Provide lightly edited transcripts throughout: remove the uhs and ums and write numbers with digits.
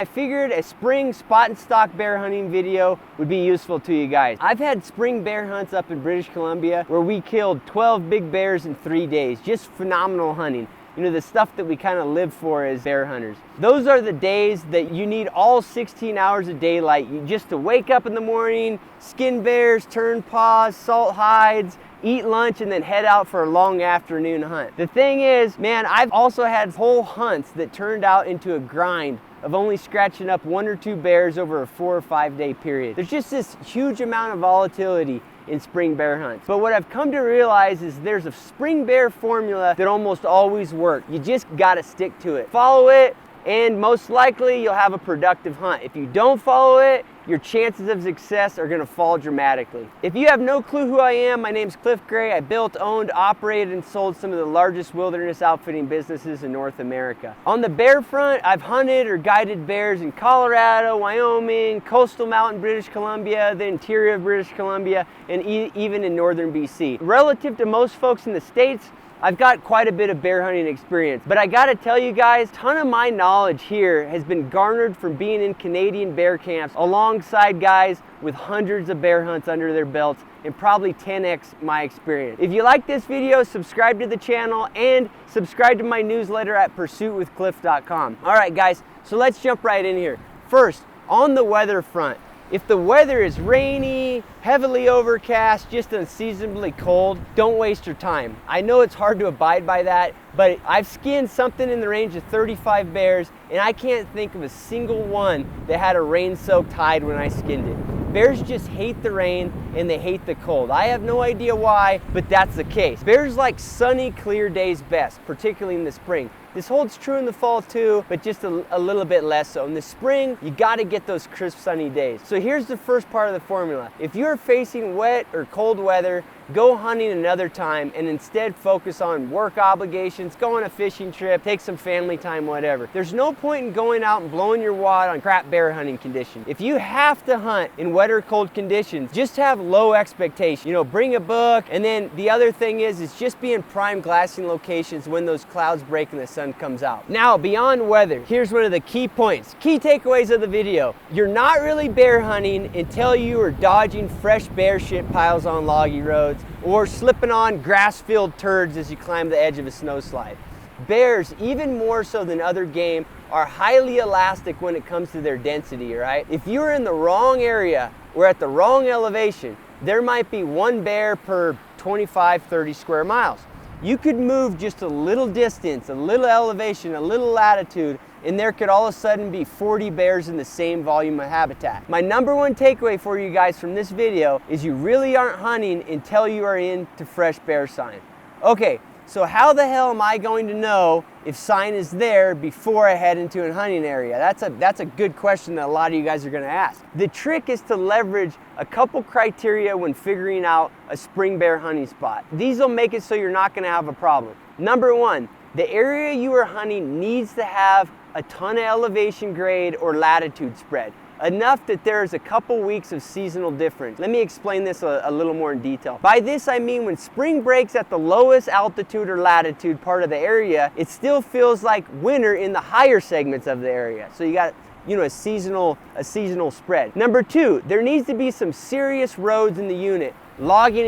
I figured a spring spot and stalk bear hunting video would be useful to you guys. I've had spring bear hunts up in British Columbia where we killed 12 big bears in 3 days. Just phenomenal hunting. You know, the stuff that we kind of live for as bear hunters. Those are the days that you need all 16 hours of daylight just to wake up in the morning, skin bears, turn paws, salt hides, eat lunch, and then head out for a long afternoon hunt. The thing is, man, I've also had whole hunts that turned out into a grind of only scratching up 1 or 2 bears over a 4 or 5 day period. There's just this huge amount of volatility in spring bear hunts. But what I've come to realize is there's a spring bear formula that almost always works. You just gotta stick to it. Follow it, and most likely you'll have a productive hunt. If you don't follow it, your chances of success are gonna fall dramatically. If you have no clue who I am, my name's Cliff Gray. I built, owned, operated, and sold some of the largest wilderness outfitting businesses in North America. On the bear front, I've hunted or guided bears in Colorado, Wyoming, coastal mountain British Columbia, the interior of British Columbia, and even in northern BC. Relative to most folks in the States, I've got quite a bit of bear hunting experience, but I gotta tell you guys, a ton of my knowledge here has been garnered from being in Canadian bear camps alongside guys with hundreds of bear hunts under their belts and probably 10x my experience. If you like this video, subscribe to the channel and subscribe to my newsletter at pursuitwithcliff.com. All right, guys, so let's jump right in here. First, on the weather front, if the weather is rainy, heavily overcast, just unseasonably cold, don't waste your time. I know it's hard to abide by that, but I've skinned something in the range of 35 bears, and I can't think of a single one that had a rain-soaked hide when I skinned it. Bears just hate the rain and they hate the cold. I have no idea why, but that's the case. Bears like sunny, clear days best, particularly in the spring. This holds true in the fall too, but just a little bit less so. In the spring, you gotta get those crisp sunny days. So here's the first part of the formula. If you're facing wet or cold weather, go hunting another time and instead focus on work obligations, go on a fishing trip, take some family time, whatever. There's no point in going out and blowing your wad on crap bear hunting conditions. If you have to hunt in wet or cold conditions, just have low expectations. You know, bring a book, and then the other thing is just be in prime glassing locations when those clouds break and the sun comes out. Now, beyond weather, here's one of the key points, key takeaways of the video. You're not really bear hunting until you are dodging fresh bear shit piles on loggy roads or slipping on grass-filled turds as you climb the edge of a snowslide. Bears, even more so than other game, are highly elastic when it comes to their density, right? If you're in the wrong area or at the wrong elevation, there might be 1 bear per 25, 30 square miles. You could move just a little distance, a little elevation, a little latitude, and there could all of a sudden be 40 bears in the same volume of habitat. My number one takeaway for you guys from this video is you really aren't hunting until you are into fresh bear sign. Okay, so how the hell am I going to know if sign is there before I head into a hunting area? That's a good question that a lot of you guys are gonna ask. The trick is to leverage a couple criteria when figuring out a spring bear hunting spot. These will make it so you're not gonna have a problem. Number one, the area you are hunting needs to have a ton of elevation grade or latitude spread. Enough that there's a couple weeks of seasonal difference. Let me explain this a little more in detail. By this I mean when spring breaks at the lowest altitude or latitude part of the area, it still feels like winter in the higher segments of the area. So you got, you know, a seasonal spread. Number two, there needs to be some serious roads in the unit. Logging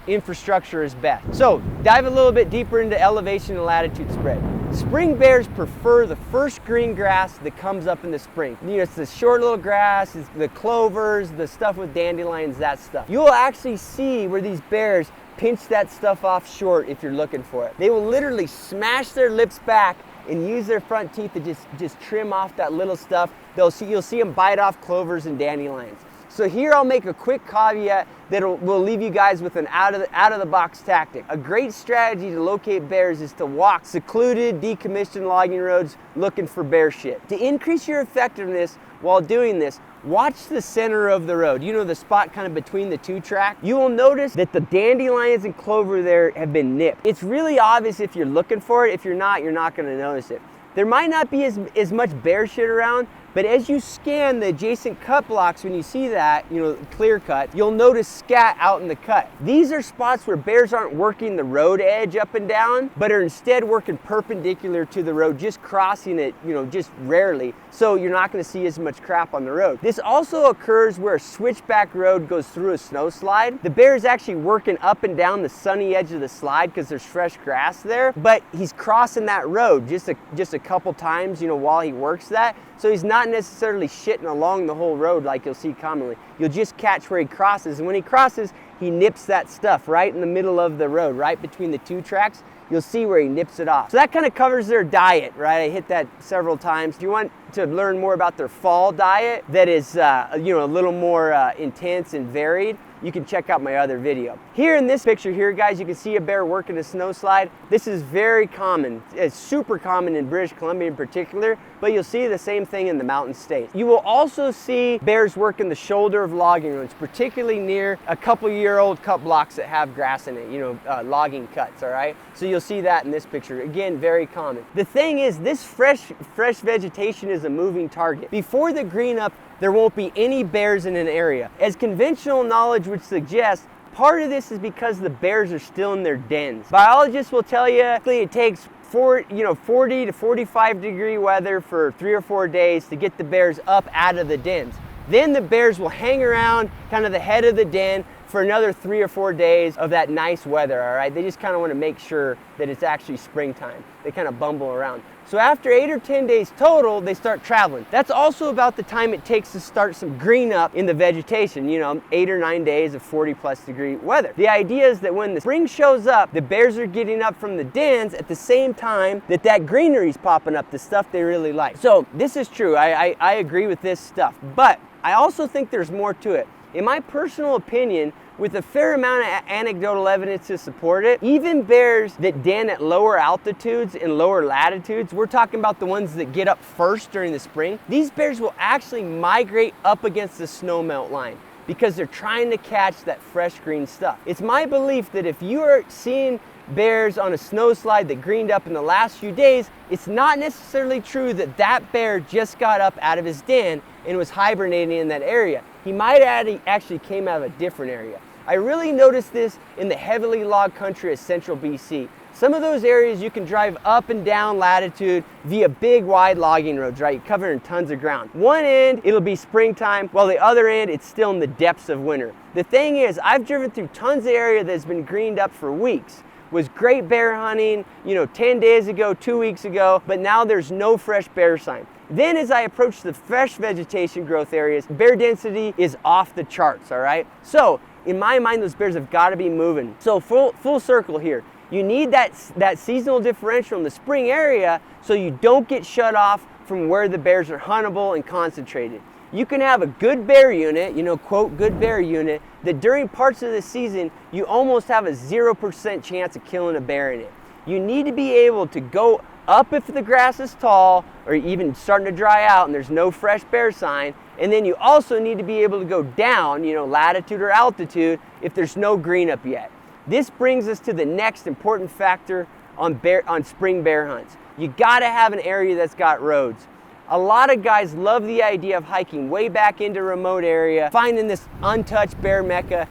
infrastructure is best. So dive a little bit deeper into elevation and latitude spread. Spring bears prefer the first green grass that comes up in the spring. You know, it's the short little grass, it's the clovers, the stuff with dandelions, that stuff. You will actually see where these bears pinch that stuff off short if you're looking for it. They will literally smash their lips back and use their front teeth to just trim off that little stuff. You'll see them bite off clovers and dandelions. So here I'll make a quick caveat that will leave you guys with an out of the box tactic. A great strategy to locate bears is to walk secluded, decommissioned logging roads looking for bear shit. To increase your effectiveness while doing this, watch the center of the road. You know, the spot kind of between the two tracks. You will notice that the dandelions and clover there have been nipped. It's really obvious if you're looking for it. If you're not gonna notice it. There might not be as much bear shit around, But as you scan the adjacent cut blocks, when you see that, you know, clear cut, you'll notice scat out in the cut. These are spots where bears aren't working the road edge up and down, but are instead working perpendicular to the road, just crossing it, you know, just rarely. So you're not going to see as much crap on the road. This also occurs where a switchback road goes through a snow slide. The bear is actually working up and down the sunny edge of the slide because there's fresh grass there, but he's crossing that road just a couple times, you know, while he works that. So he's not necessarily shitting along the whole road like you'll see commonly. You'll just catch where he crosses, and when he crosses, he nips that stuff right in the middle of the road, right between the two tracks. You'll see where he nips it off. So that kind of covers their diet, right? I hit that several times. If you want to learn more about their fall diet that is, you know, a little more intense and varied, you can check out my other video. Here in this picture here, guys, you can see a bear working a snow slide. This is very common. It's super common in British Columbia in particular, but you'll see the same thing in the mountain states. You will also see bears working the shoulder of logging roads, particularly near a couple-year-old cut blocks that have grass in it, you know, logging cuts, all right? So you'll see that in this picture. Again, very common. The thing is, this fresh vegetation is a moving target. Before the green up, there won't be any bears in an area. As conventional knowledge would suggest, part of this is because the bears are still in their dens. Biologists will tell you it takes 40 to 45 degree weather for 3 or 4 days to get the bears up out of the dens. Then the bears will hang around kind of the head of the den for another 3 or 4 days of that nice weather, all right? They just kind of want to make sure that it's actually springtime. They kind of bumble around. So after 8 or 10 days total, they start traveling. That's also about the time it takes to start some green up in the vegetation, you know, 8 or 9 days of 40+ degree weather. The idea is that when the spring shows up, the bears are getting up from the dens at the same time that greenery is popping up, the stuff they really like. So this is true, I agree with this stuff, but I also think there's more to it. In my personal opinion, with a fair amount of anecdotal evidence to support it, even bears that den at lower altitudes and lower latitudes, we're talking about the ones that get up first during the spring, these bears will actually migrate up against the snowmelt line because they're trying to catch that fresh green stuff. It's my belief that if you are seeing bears on a snow slide that greened up in the last few days, it's not necessarily true that that bear just got up out of his den and was hibernating in that area. He might have actually came out of a different area. I really noticed this in the heavily logged country of central BC. Some of those areas you can drive up and down latitude via big wide logging roads, right? You're covering tons of ground. One end, it'll be springtime, while the other end, it's still in the depths of winter. The thing is, I've driven through tons of area that's been greened up for weeks. Was great bear hunting, you know, 10 days ago, 2 weeks ago, but now there's no fresh bear sign. Then as I approach the fresh vegetation growth areas, bear density is off the charts, all right? So in my mind, those bears have got to be moving. So full circle here. You need that seasonal differential in the spring area so you don't get shut off from where the bears are huntable and concentrated. You can have a good bear unit, you know, quote, good bear unit, that during parts of the season, you almost have a 0% chance of killing a bear in it. You need to be able to go up if the grass is tall or even starting to dry out and there's no fresh bear sign. And then you also need to be able to go down, you know, latitude or altitude if there's no green up yet. This brings us to the next important factor on spring bear hunts. You gotta have an area that's got roads. A lot of guys love the idea of hiking way back into a remote area, finding this untouched bear mecca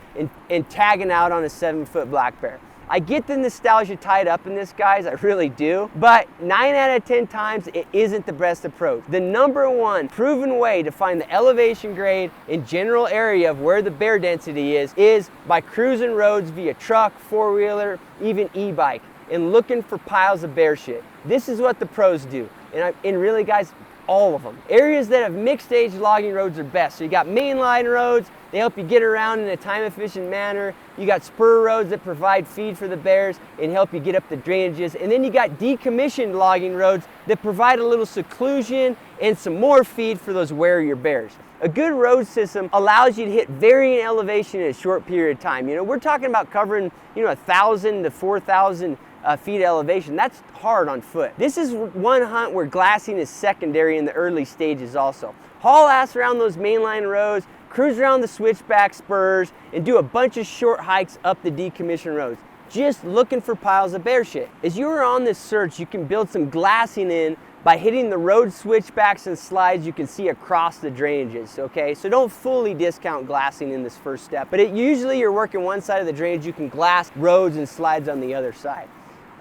and tagging out on a 7-foot black bear. I get the nostalgia tied up in this, guys, I really do, but 9 out of 10 times it isn't the best approach. The number one proven way to find the elevation grade and general area of where the bear density is by cruising roads via truck, 4-wheeler, even e-bike, and looking for piles of bear shit. This is what the pros do, and really, guys, all of them. Areas that have mixed age logging roads are best. So you got mainline roads, they help you get around in a time efficient manner. You got spur roads that provide feed for the bears and help you get up the drainages. And then you got decommissioned logging roads that provide a little seclusion and some more feed for those warier bears. A good road system allows you to hit varying elevation in a short period of time. You know, we're talking about covering, 1,000 to 4,000 feet elevation. That's hard on foot. This is one hunt where glassing is secondary in the early stages also. Haul ass around those mainline roads, cruise around the switchback spurs, and do a bunch of short hikes up the decommissioned roads, just looking for piles of bear shit. As you are on this search, you can build some glassing in By hitting the road switchbacks and slides, you can see across the drainages, okay? So don't fully discount glassing in this first step, but usually you're working one side of the drainage, you can glass roads and slides on the other side.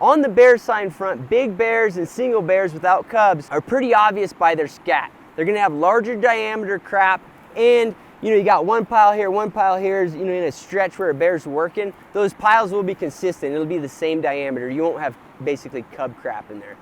On the bear sign front, big bears and single bears without cubs are pretty obvious by their scat. They're gonna have larger diameter crap, and you got one pile here, in a stretch where a bear's working. Those piles will be consistent. It'll be the same diameter. You won't have basically cub crap in there.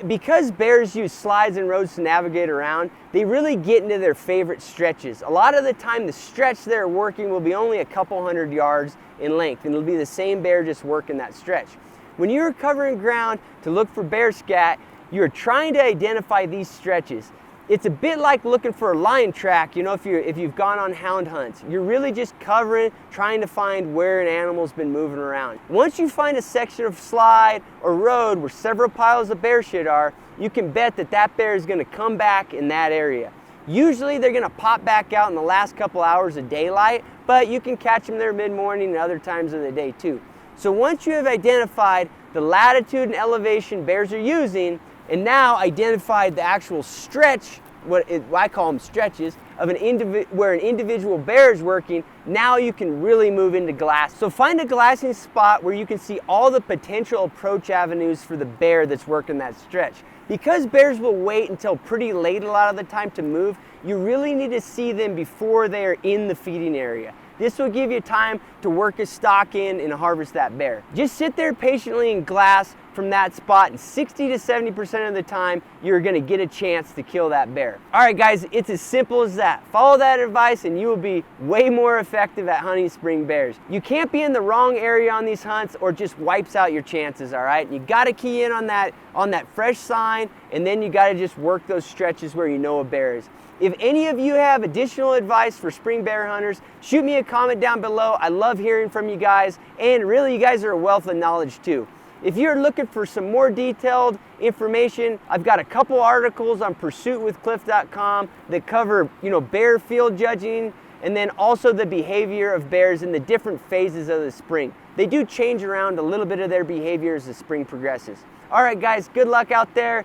Because bears use slides and roads to navigate around, they really get into their favorite stretches. A lot of the time, the stretch they're working will be only a couple hundred yards in length, and it'll be the same bear just working that stretch. When you're covering ground to look for bear scat, you're trying to identify these stretches. It's a bit like looking for a lion track, if you've gone on hound hunts. You're really just covering, trying to find where an animal's been moving around. Once you find a section of slide or road where several piles of bear shit are, you can bet that bear is gonna come back in that area. Usually they're gonna pop back out in the last couple hours of daylight, but you can catch them there mid-morning and other times of the day too. So once you have identified the latitude and elevation bears are using, and now identified the actual stretch, I call them stretches, of where an individual bear is working, now you can really move into glass. So find a glassing spot where you can see all the potential approach avenues for the bear that's working that stretch. Because bears will wait until pretty late a lot of the time to move, you really need to see them before they're in the feeding area. This will give you time to work a stalk in and harvest that bear. Just sit there patiently and glass from that spot, and 60 to 70% of the time, you're gonna get a chance to kill that bear. All right, guys, it's as simple as that. Follow that advice and you will be way more effective at hunting spring bears. You can't be in the wrong area on these hunts or it just wipes out your chances, all right? You gotta key in on that fresh sign, and then you gotta just work those stretches where you know a bear is. If any of you have additional advice for spring bear hunters, shoot me a comment down below. I love hearing from you guys, and really you guys are a wealth of knowledge too. If you're looking for some more detailed information, I've got a couple articles on pursuitwithcliff.com that cover, bear field judging, and then also the behavior of bears in the different phases of the spring. They do change around a little bit of their behavior as the spring progresses. All right, guys, good luck out there.